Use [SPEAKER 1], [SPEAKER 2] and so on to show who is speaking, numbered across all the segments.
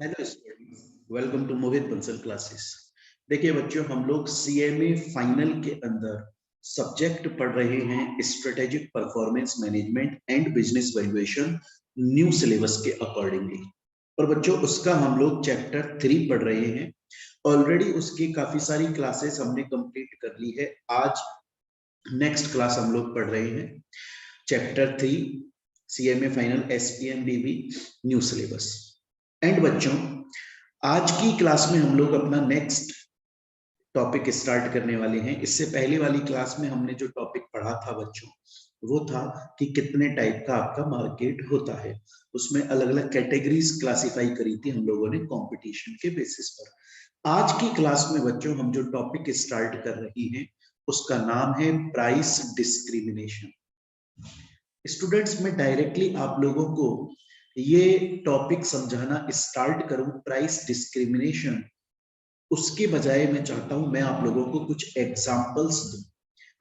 [SPEAKER 1] Hello students, welcome to Mohit Bansal classes. देखिए बच्चों, हम लोग सीएमए फाइनल के अंदर सब्जेक्ट पढ़ रहे हैं strategic performance management and business valuation new syllabus के अकॉर्डिंगली। और बच्चों, उसका हम लोग चैप्टर 3 पढ़ रहे हैं। ऑलरेडी उसकी काफी सारी क्लासेस हमने कंप्लीट कर ली है। आज नेक्स्ट क्लास हम लोग पढ़ रहे हैं chapter 3 CMA final SPMBB new syllabus. And बच्चों, आज की क्लास में हम लोग अपना नेक्स्ट टॉपिक स्टार्ट करने वाले हैं। इससे पहले वाली क्लास में हमने जो टॉपिक पढ़ा था बच्चों, वो था कि कितने टाइप का आपका मार्केट होता है। उसमें अलग अलग कैटेगरीज क्लासिफाई करी थी हम लोगों ने कंपटीशन के बेसिस पर। आज की क्लास में बच्चों हम जो टॉपिक स्टार्ट कर रही हैं उसका नाम है प्राइस डिस्क्रिमिनेशन। स्टूडेंट्स, मैं डायरेक्टली आप लोगों को ये टॉपिक समझाना स्टार्ट करूं प्राइस डिस्क्रिमिनेशन, उसके बजाय मैं चाहता हूं मैं आप लोगों को कुछ एग्जांपल्स दूं।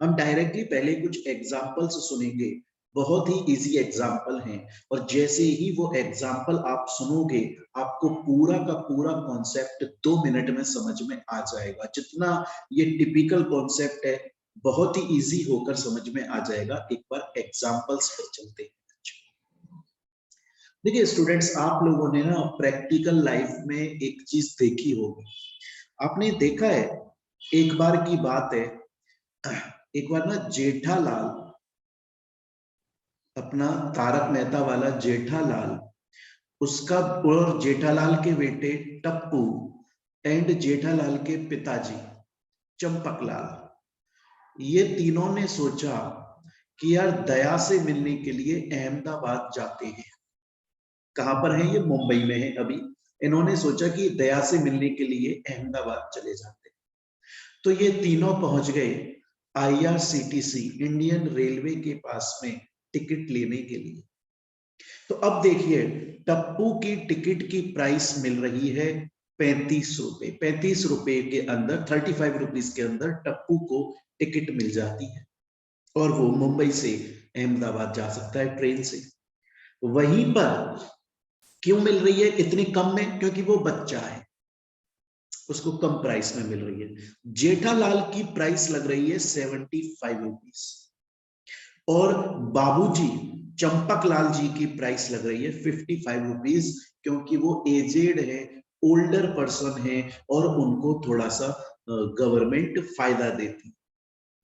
[SPEAKER 1] हम डायरेक्टली पहले कुछ एग्जांपल्स सुनेंगे, बहुत ही इजी एग्जांपल हैं, और जैसे ही वो एग्जांपल आप सुनोगे आपको पूरा का पूरा कॉन्सेप्ट 2 मिनट में समझ में आ जाएगा। जितना ये टिपिकल कॉन्सेप्ट है बहुत ही इजी होकर समझ में आ जाएगा। एक बार एग्जांपल्स पर चलते हैं। देखिए स्टूडेंट्स, आप लोगों ने ना प्रैक्टिकल लाइफ में एक चीज देखी होगी। आपने देखा है, एक बार की बात है, एक बार ना जेठालाल, अपना तारक मेहता वाला जेठालाल, उसका और जेठालाल के बेटे टप्पू एंड जेठालाल के पिताजी चंपकलाल, ये तीनों ने सोचा कि यार दया से मिलने के लिए अहमदाबाद जाते हैं। कहां पर है ये? मुंबई में है अभी। इन्होंने सोचा कि दया से मिलने के लिए अहमदाबाद चले जाते हैं। तो ये तीनों पहुंच गए आईआरसीटीसी इंडियन रेलवे के पास में टिकट लेने के लिए। तो अब देखिए, टप्पू की टिकट की प्राइस मिल रही है 35 रुपए। 35 रुपए के अंदर, 35 रुपीज के अंदर टप्पू को टिकट मिल जाती है और वो मुंबई से अहमदाबाद जा सकता है ट्रेन से। वहीं पर क्यों मिल रही है इतनी कम में? क्योंकि वो बच्चा है, उसको कम प्राइस में मिल रही है। जेठालाल की प्राइस लग रही है 75 रुपीज और बाबूजी चंपकलाल जी की प्राइस लग रही है 55 रुपीज, क्योंकि वो एजेड है, ओल्डर पर्सन है और उनको थोड़ा सा गवर्नमेंट फायदा देती।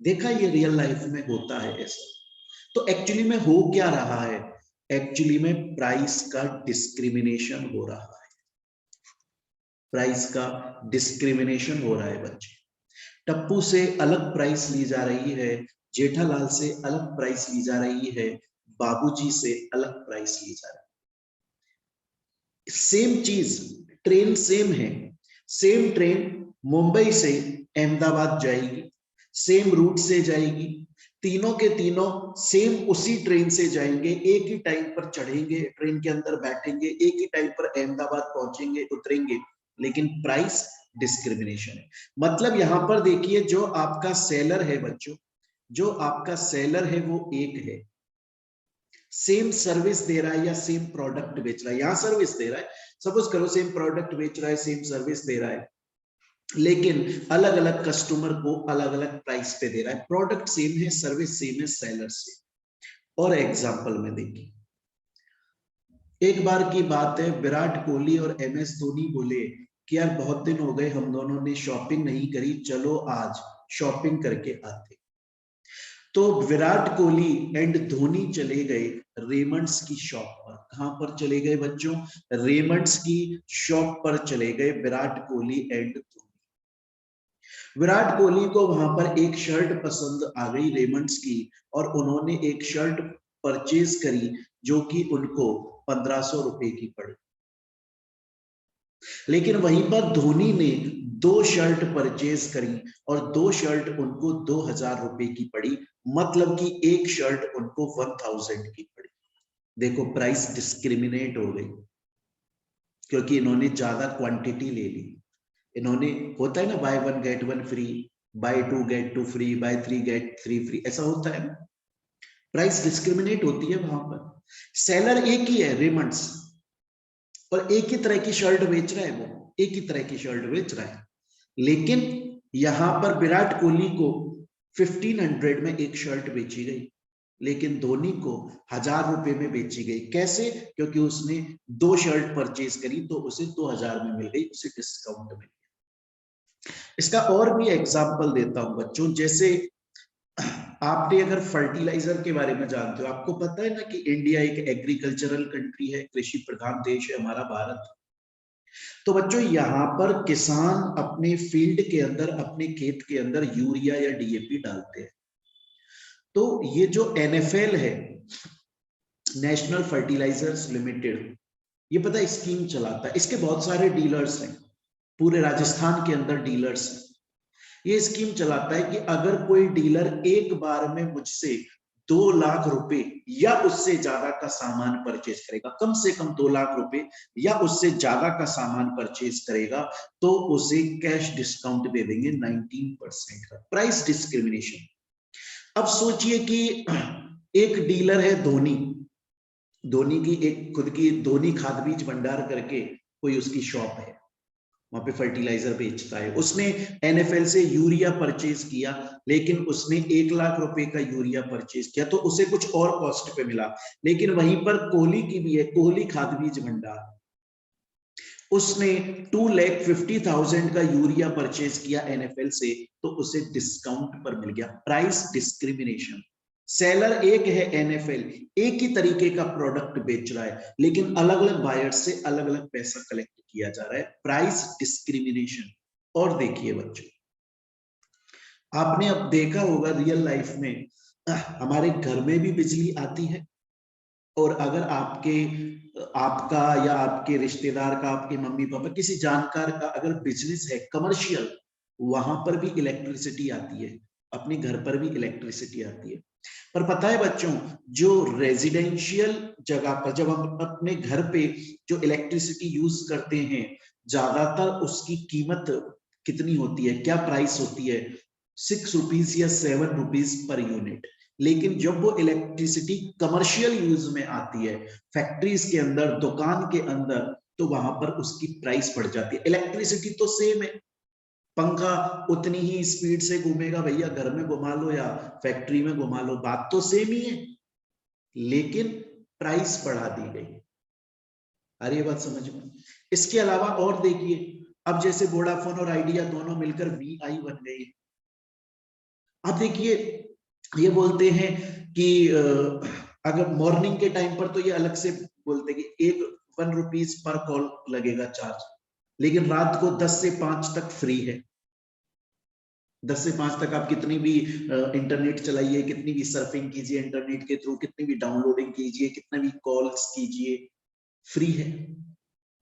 [SPEAKER 1] देखा, ये रियल लाइफ में होता है ऐसा। तो एक्चुअली में हो क्या रहा है? एक्चुअली में प्राइस का डिस्क्रिमिनेशन हो रहा है। प्राइस का डिस्क्रिमिनेशन हो रहा है बच्चे। टप्पू से अलग प्राइस ली जा रही है, जेठालाल से अलग प्राइस ली जा रही है, बाबूजी से अलग प्राइस ली जा रही है। सेम चीज, ट्रेन सेम है, सेम ट्रेन मुंबई से अहमदाबाद जाएगी, सेम रूट से जाएगी, तीनों के तीनों सेम उसी ट्रेन से जाएंगे, एक ही टाइम पर चढ़ेंगे, ट्रेन के अंदर बैठेंगे, एक ही टाइम पर अहमदाबाद पहुंचेंगे, उतरेंगे, लेकिन प्राइस डिस्क्रिमिनेशन है। मतलब यहां पर देखिए, जो आपका सेलर है बच्चों, जो आपका सेलर है वो एक है, सेम सर्विस दे रहा है या सेम प्रोडक्ट बेच रहा है। यहां सर्विस दे रहा है, सपोज करो सेम प्रोडक्ट बेच रहा है, सेम सर्विस दे रहा है, लेकिन अलग अलग कस्टमर को अलग अलग प्राइस पे दे रहा है। प्रोडक्ट सेम है, सर्विस सेम है, सेलर से। और एग्जांपल में देखिए, एक बार की बात है, विराट कोहली और एमएस धोनी बोले कि यार बहुत दिन हो गए हम दोनों ने शॉपिंग नहीं करी, चलो आज शॉपिंग करके आते। तो विराट कोहली एंड धोनी चले गए रेमंड्स की शॉप पर। कहां पर चले गए बच्चों? रेमंड्स की शॉप पर चले गए विराट कोहली एंड धोनी। विराट कोहली को वहां पर एक शर्ट पसंद आ गई रेमंड्स की, और उन्होंने एक शर्ट परचेज करी जो कि उनको 1500 रुपए की पड़ी। लेकिन वहीं पर धोनी ने 2 शर्ट परचेज करी और 2 शर्ट उनको 2000 रुपए की पड़ी, मतलब कि एक शर्ट उनको 1000 की पड़ी। देखो, प्राइस डिस्क्रिमिनेट हो गई, क्योंकि इन्होंने ज्यादा क्वांटिटी ले ली। इन्होंने, होता है ना buy 1 get 1 free, buy 2 get 2 free, buy 3 get 3 free, ऐसा होता है ना। प्राइस डिस्क्रिमिनेट होती है वहां पर। सेलर एक ही है रेमंड्स, और एक ही तरह की शर्ट बेच रहा है, वो एक ही तरह की शर्ट बेच रहा है, लेकिन यहां पर विराट कोहली को 1500 में एक शर्ट बेची गई, लेकिन धोनी को 1000 रुपए में बेची गई। कैसे? क्योंकि उसने 2 शर्ट परचेज करी तो उसे 2000 में मिल गई, उसे डिस्काउंट मिल गया। इसका और भी एग्जाम्पल देता हूं बच्चों, जैसे आपने अगर फर्टिलाइजर के बारे में जानते हो, आपको पता है ना कि इंडिया एक एग्रीकल्चरल कंट्री है, कृषि प्रधान देश है हमारा भारत। तो बच्चों यहां पर किसान अपने फील्ड के अंदर, अपने खेत के अंदर यूरिया या डीएपी डालते हैं। तो ये जो एनएफएल है, नेशनल फर्टिलाइजर्स लिमिटेड, ये पता है स्कीम चलाता है, इसके बहुत सारे डीलर्स हैं, पूरे राजस्थान के अंदर डीलर्स हैं। ये स्कीम चलाता है कि अगर कोई डीलर एक बार में मुझसे 2 लाख रुपए या उससे ज्यादा का सामान परचेज करेगा, कम से कम 2 लाख रुपए या उससे ज्यादा का सामान परचेज करेगा, तो उसे कैश डिस्काउंट दे देंगे 19% का, प्राइस डिस्क्रिमिनेशन। अब सोचिए कि एक डीलर है धोनी, धोनी की एक खुद की धोनी खाद बीज भंडार करके कोई उसकी शॉप है, वहां पे फर्टिलाइजर बेचता है, उसने एनएफएल से यूरिया परचेज किया, लेकिन उसने 1 लाख रुपए का यूरिया परचेज किया तो उसे कुछ और कॉस्ट पे मिला। लेकिन वहीं पर कोहली की भी है, कोहली खाद बीज भंडार, उसने 2,50,000 का यूरिया परचेज किया एनएफएल से, तो उसे डिस्काउंट पर मिल गया, प्राइस डिस्क्रिमिनेशन। सेलर एक है एनएफएल, एक ही तरीके का प्रोडक्ट बेच रहा है, लेकिन अलग अलग बायर्स से अलग अलग पैसा कलेक्ट किया जा रहा है, प्राइस डिस्क्रिमिनेशन। और देखिए बच्चों, आपने अब देखा होगा रियल लाइफ में, हमारे घर में भी बिजली आती है, और अगर आपका या आपके रिश्तेदार का, आपके मम्मी पापा, किसी जानकार का अगर बिजनेस है कमर्शियल, वहां पर भी इलेक्ट्रिसिटी आती है, अपने घर पर भी इलेक्ट्रिसिटी आती है। पर पता है बच्चों, जो रेजिडेंशियल जगह पर जब हम अपने घर पे जो इलेक्ट्रिसिटी यूज करते हैं, ज्यादातर उसकी कीमत कितनी होती है, क्या प्राइस होती है? 6 रुपीज या 7 रुपीज पर यूनिट। लेकिन जब वो इलेक्ट्रिसिटी कमर्शियल यूज में आती है, फैक्ट्रीज के अंदर, दुकान के अंदर, तो वहां पर उसकी प्राइस बढ़ जाती है। इलेक्ट्रिसिटी तो सेम है, पंखा उतनी ही स्पीड से घूमेगा भैया, घर में घुमा लो या फैक्ट्री में घुमा लो, बात तो सेम ही है, लेकिन प्राइस बढ़ा दी गई। अरे ये बात समझ में? इसके अलावा और देखिए, अब जैसे वोडाफोन और आइडिया दोनों मिलकर वीआई बन गई। अब देखिए, ये बोलते हैं कि अगर मॉर्निंग के टाइम पर तो ये अलग से बोलते हैं कि 1 रुपीज पर कॉल लगेगा चार्ज, लेकिन रात को 10 से 5 तक फ्री है। 10 से 5 तक आप कितनी भी इंटरनेट चलाइए, कितनी भी सर्फिंग कीजिए इंटरनेट के थ्रू, कितनी भी डाउनलोडिंग कीजिए, कितने भी कॉल्स कीजिए, फ्री है।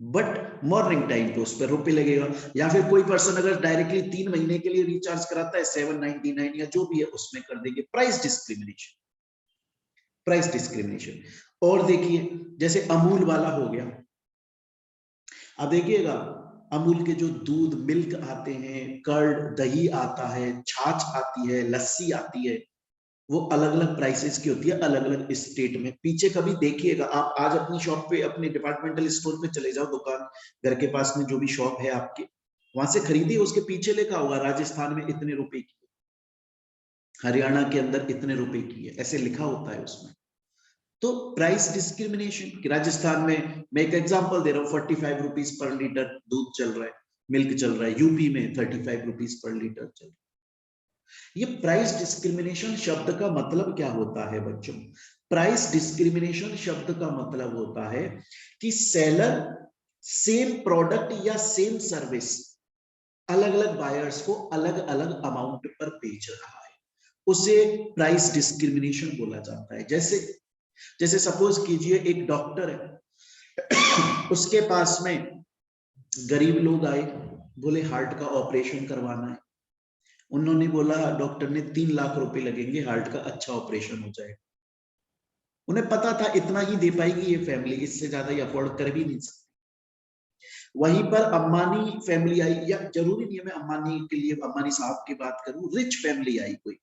[SPEAKER 1] बट मॉर्निंग टाइम पे उस पर रुपए लगेगा। या फिर कोई पर्सन अगर डायरेक्टली 3 महीने के लिए रिचार्ज कराता है 799 या जो भी है उसमें कर देंगे, प्राइस डिस्क्रिमिनेशन, प्राइस डिस्क्रिमिनेशन। और देखिए, जैसे अमूल वाला हो गया, अब देखिएगा, अमूल के जो दूध मिल्क आते हैं, कर्ड दही आता है, छाछ आती है, लस्सी आती है, वो अलग अलग प्राइसेस की होती है, अलग अलग स्टेट में। पीछे कभी देखिएगा, आप आज अपनी शॉप पे, अपने डिपार्टमेंटल स्टोर पे चले जाओ, दुकान घर के पास में जो भी शॉप है आपके, वहां से खरीदिए, उसके पीछे लिखा होगा राजस्थान में इतने रुपए की, हरियाणा के अंदर इतने रुपए की है, ऐसे लिखा होता है उसमें। तो प्राइस डिस्क्रिमिनेशन कि राजस्थान में, मैं एक एग्जांपल दे रहा हूँ, 45 रुपीज पर लीटर दूध चल रहा है, मिल्क चल रहा है, यूपी में 35 रुपीज पर लीटर चल रहा है। ये प्राइस डिस्क्रिमिनेशन शब्द का मतलब क्या होता है बच्चों? प्राइस डिस्क्रिमिनेशन शब्द का मतलब होता है कि सेलर सेम प्रोडक्ट या सेम सर्विस अलग अलग बायर्स को अलग अलग अमाउंट पर बेच रहा है, उसे प्राइस डिस्क्रिमिनेशन बोला जाता है। जैसे जैसे सपोज कीजिए एक डॉक्टर है, उसके पास में गरीब लोग आए, बोले हार्ट का ऑपरेशन करवाना है, उन्होंने बोला, डॉक्टर ने 3 लाख रुपए लगेंगे, हार्ट का अच्छा ऑपरेशन हो जाएगा। उन्हें पता था इतना ही दे पाएगी ये फैमिली, इससे ज्यादा ये अफोर्ड कर भी नहीं सकती। वहीं पर अंबानी फैमिली आई, या जरूरी नहीं है मैं अंबानी के लिए, अंबानी साहब की बात करूं, रिच फैमिली आई कोई,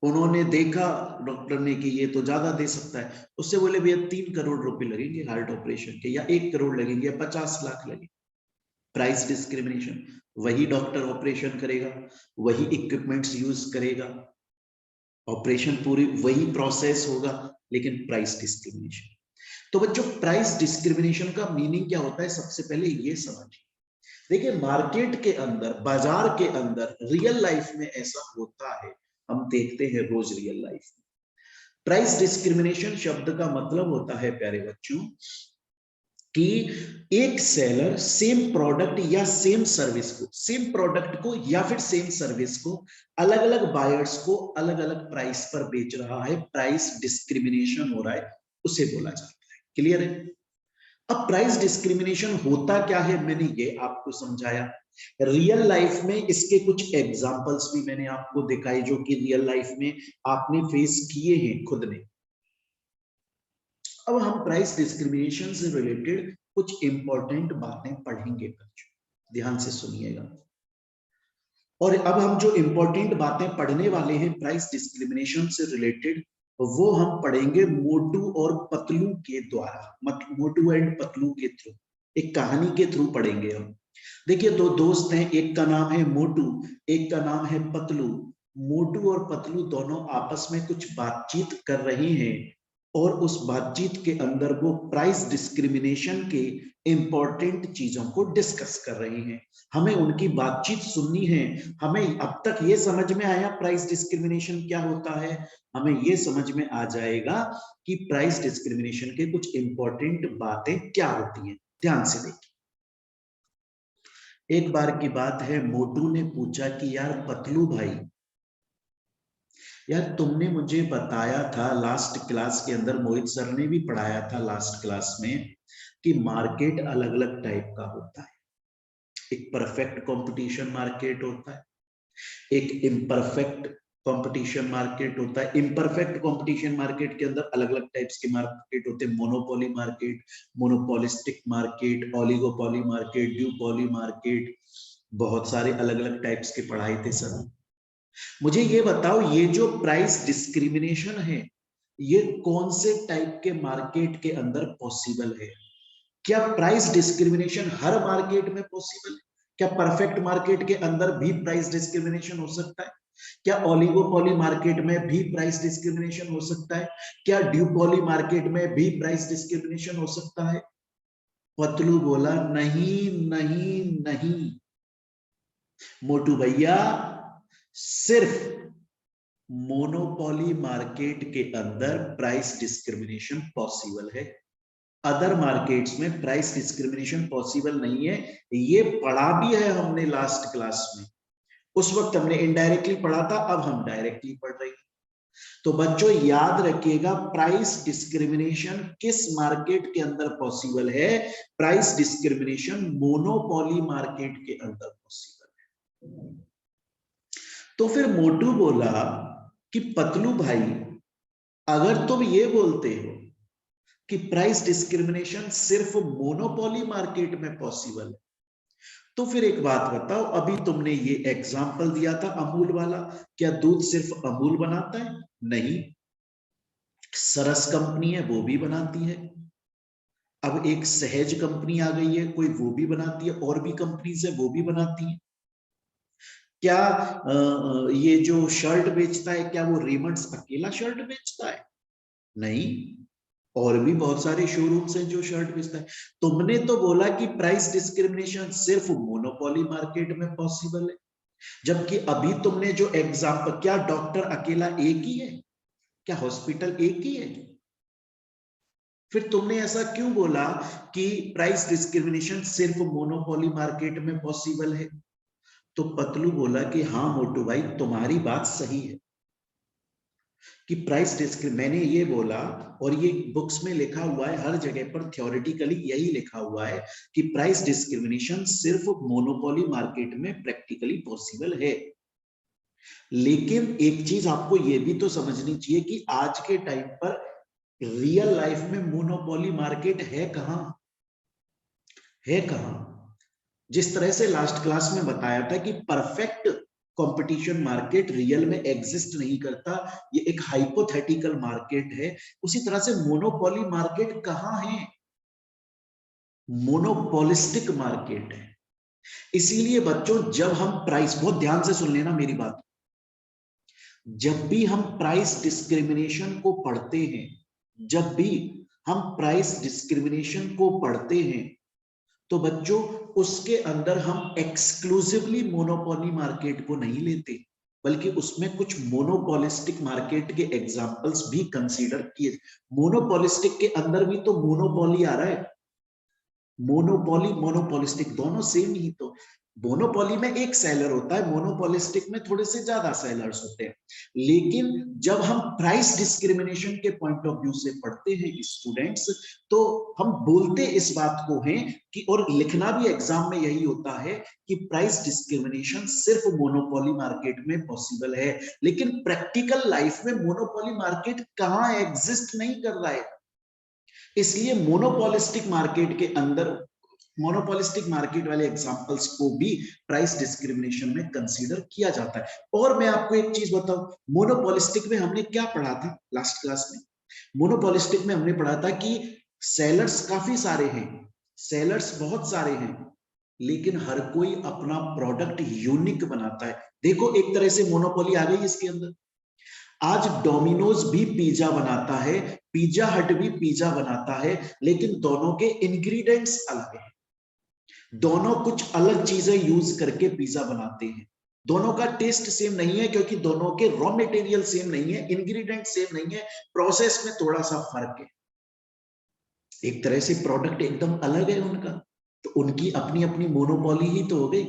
[SPEAKER 1] उन्होंने देखा डॉक्टर ने कि ये तो ज्यादा दे सकता है, उससे बोले भैया 3 करोड़ रुपए लगेंगे हार्ट ऑपरेशन के, या 1 करोड़ लगेंगे, या 50 लाख लगेंगे। Price discrimination. वही डॉक्टर ऑपरेशन करेगा, वही इक्विपमेंट्स यूज करेगा, ऑपरेशन पूरी वही प्रोसेस होगा, लेकिन प्राइस डिस्क्रिमिनेशन। तो बच्चों प्राइस डिस्क्रिमिनेशन का मीनिंग क्या होता है, सबसे पहले ये समझिए। देखिए मार्केट के अंदर, बाजार के अंदर, रियल लाइफ में ऐसा होता है, हम देखते हैं रोज रियल लाइफ में। प्राइस डिस्क्रिमिनेशन शब्द का मतलब होता है प्यारे बच्चों कि एक सेलर सेम प्रोडक्ट या सेम सर्विस को, सेम प्रोडक्ट को या फिर सेम सर्विस को अलग अलग बायर्स को अलग अलग प्राइस पर बेच रहा है, प्राइस डिस्क्रिमिनेशन हो रहा है, उसे बोला जाता है। क्लियर है? अब प्राइस डिस्क्रिमिनेशन होता क्या है, मैंने ये आपको समझाया। रियल लाइफ में इसके कुछ एग्जांपल्स भी मैंने आपको दिखाए, जो कि रियल लाइफ में आपने फेस किए हैं खुद ने। अब हम प्राइस डिस्क्रिमिनेशन से रिलेटेड कुछ इंपॉर्टेंट बातें पढ़ेंगे बच्चों, ध्यान से सुनिएगा। और अब हम जो इंपॉर्टेंट बातें पढ़ने वाले हैं प्राइस डिस्क्रिमिनेशन से रिलेटेड, वो हम पढ़ेंगे मोटू और पतलू के द्वारा, मोटू एंड पतलू के थ्रू, एक कहानी के थ्रू पढ़ेंगे हम। देखिए दो दोस्त हैं, एक का नाम है मोटू, एक का नाम है पतलू। मोटू और पतलू दोनों आपस में कुछ बातचीत कर रहे हैं, और उस बातचीत के अंदर वो प्राइस डिस्क्रिमिनेशन के इंपॉर्टेंट चीजों को डिस्कस कर रहे हैं। हमें उनकी बातचीत सुननी है। हमें अब तक ये समझ में आया प्राइस डिस्क्रिमिनेशन क्या होता है, हमें ये समझ में आ जाएगा कि प्राइस डिस्क्रिमिनेशन के कुछ इंपॉर्टेंट बातें क्या होती हैं। ध्यान से देखिए। एक बार की बात है, मोटू ने पूछा कि यार पतलू भाई, यार तुमने मुझे बताया था लास्ट क्लास के अंदर, मोहित सर ने भी पढ़ाया था लास्ट क्लास में, कि मार्केट अलग अलग टाइप का होता है। एक परफेक्ट कंपटीशन मार्केट होता है, एक इम्परफेक्ट कंपटीशन मार्केट होता है। इम्परफेक्ट कंपटीशन मार्केट के अंदर अलग अलग टाइप्स के मार्केट होते हैं, monopoly market, monopolistic market, oligopoly market, duopoly market, बहुत सारे अलग अलग टाइप्स के पढ़ाए थे सर। मुझे ये बताओ, ये जो प्राइस डिस्क्रिमिनेशन है, ये कौन से टाइप के मार्केट के अंदर पॉसिबल है? क्या प्राइस डिस्क्रिमिनेशन हर मार्केट में पॉसिबल है? क्या परफेक्ट मार्केट के अंदर भी प्राइस डिस्क्रिमिनेशन हो सकता है? क्या ओलिगोपोली मार्केट में भी प्राइस डिस्क्रिमिनेशन हो सकता है? क्या ड्यूपोली मार्केट में भी प्राइस डिस्क्रिमिनेशन हो सकता है? पतलू बोला नहीं नहीं नहीं मोटू भैया, सिर्फ मोनोपोली मार्केट के अंदर प्राइस डिस्क्रिमिनेशन पॉसिबल है, अदर मार्केट्स में प्राइस डिस्क्रिमिनेशन पॉसिबल नहीं है। ये पढ़ा भी है हमने लास्ट क्लास में, उस वक्त हमने इनडायरेक्टली पढ़ा था, अब हम डायरेक्टली पढ़ रहे हैं। तो बच्चों याद रखिएगा, प्राइस डिस्क्रिमिनेशन किस मार्केट के अंदर पॉसिबल है? प्राइस डिस्क्रिमिनेशन मोनोपोली मार्केट के अंदर पॉसिबल है। तो फिर मोटू बोला कि पतलू भाई, अगर तुम ये बोलते हो कि प्राइस डिस्क्रिमिनेशन सिर्फ मोनोपोली मार्केट में पॉसिबल है, तो फिर एक बात बताओ, अभी तुमने ये एग्जाम्पल दिया था अमूल वाला, क्या दूध सिर्फ अमूल बनाता है? नहीं, सरस कंपनी है वो भी बनाती है। अब एक सहज कंपनी आ गई है, कोई वो भी बनाती है, और भी कंपनीज है वो भी बनाती है। क्या ये जो शर्ट बेचता है, क्या वो रेमंड्स अकेला शर्ट बेचता है? नहीं, और भी बहुत सारे शोरूम्स हैं जो शर्ट बेचता है। तुमने तो बोला कि प्राइस डिस्क्रिमिनेशन सिर्फ मोनोपोली मार्केट में पॉसिबल है, जबकि अभी तुमने जो एग्जांपल, क्या डॉक्टर अकेला एक ही है? क्या हॉस्पिटल एक ही है? फिर तुमने ऐसा क्यों बोला कि प्राइस डिस्क्रिमिनेशन सिर्फ मोनोपोली मार्केट में पॉसिबल है? तो पतलू बोला कि हाँ मोटू भाई, तुम्हारी बात सही है कि प्राइस डिस्क्रिमिनेशन, मैंने ये बोला, और ये बुक्स में लिखा हुआ है, हर जगह पर थ्योरेटिकली यही लिखा हुआ है कि प्राइस डिस्क्रिमिनेशन सिर्फ मोनोपोली मार्केट में प्रैक्टिकली पॉसिबल है। लेकिन एक चीज आपको ये भी तो समझनी चाहिए कि आज के टाइम पर रियल लाइफ में मोनोपोली मार्केट है कहां? है कहां? जिस तरह से लास्ट क्लास में बताया था कि परफेक्ट कंपटीशन मार्केट रियल में एग्जिस्ट नहीं करता, ये एक हाइपोथेटिकल मार्केट है। उसी तरह से मोनोपोली मार्केट कहां है? मोनोपोलिस्टिक मार्केट है। इसीलिए बच्चों जब हम प्राइस, बहुत ध्यान से सुन लेना मेरी बात, जब भी हम प्राइस डिस्क्रिमिनेशन को पढ़ते हैं, जब भी हम प्राइस डिस्क्रिमिनेशन को पढ़ते हैं, तो बच्चों उसके अंदर हम एक्सक्लूसिवली मोनोपोली मार्केट को नहीं लेते, बल्कि उसमें कुछ मोनोपोलिस्टिक मार्केट के एग्जांपल्स भी कंसीडर किए। मोनोपोलिस्टिक के अंदर भी तो मोनोपोली आ रहा है, मोनोपोली मोनोपोलिस्टिक दोनों सेम ही तो। मोनोपोली में एक सेलर होता है, मोनोपोलिस्टिक में थोड़े से ज्यादा सेलर्स होते हैं। लेकिन जब हम प्राइस डिस्क्रिमिनेशन के पॉइंट ऑफ व्यू से पढ़ते हैं स्टूडेंट्स, तो हम बोलते इस बात को हैं कि, और लिखना भी एग्जाम में यही होता है कि प्राइस डिस्क्रिमिनेशन सिर्फ मोनोपोली मार्केट में पॉसिबल है। लेकिन प्रैक्टिकल लाइफ में मोनोपोली मार्केट कहां एग्जिस्ट नहीं कर रहा है। इसलिए मोनोपोलिस्टिक मार्केट के अंदर, मोनोपोलिस्टिक मार्केट वाले एग्जांपल्स को भी प्राइस डिस्क्रिमिनेशन में कंसीडर किया जाता है। और मैं आपको एक चीज बताऊं, मोनोपोलिस्टिक में हमने क्या पढ़ा था लास्ट क्लास में? मोनोपोलिस्टिक में हमने पढ़ा था कि सेलर्स काफी सारे हैं, सेलर्स बहुत सारे हैं, लेकिन हर कोई अपना प्रोडक्ट यूनिक बनाता है। देखो एक तरह से मोनोपोली आ गई इसके अंदर। आज डोमिनोज भी पिज्जा बनाता है, पिज्जा हट भी पिज्जा बनाता है, लेकिन दोनों के इंग्रेडिएंट्स अलग हैं। दोनों कुछ अलग चीजें यूज करके पिज्जा बनाते हैं। दोनों का टेस्ट सेम नहीं है, क्योंकि दोनों के रॉ मटेरियल सेम नहीं है, इंग्रेडिएंट सेम नहीं है, प्रोसेस में थोड़ा सा फर्क है। एक तरह से प्रोडक्ट एकदम अलग है उनका, तो उनकी अपनी अपनी मोनोपोली ही तो हो गई।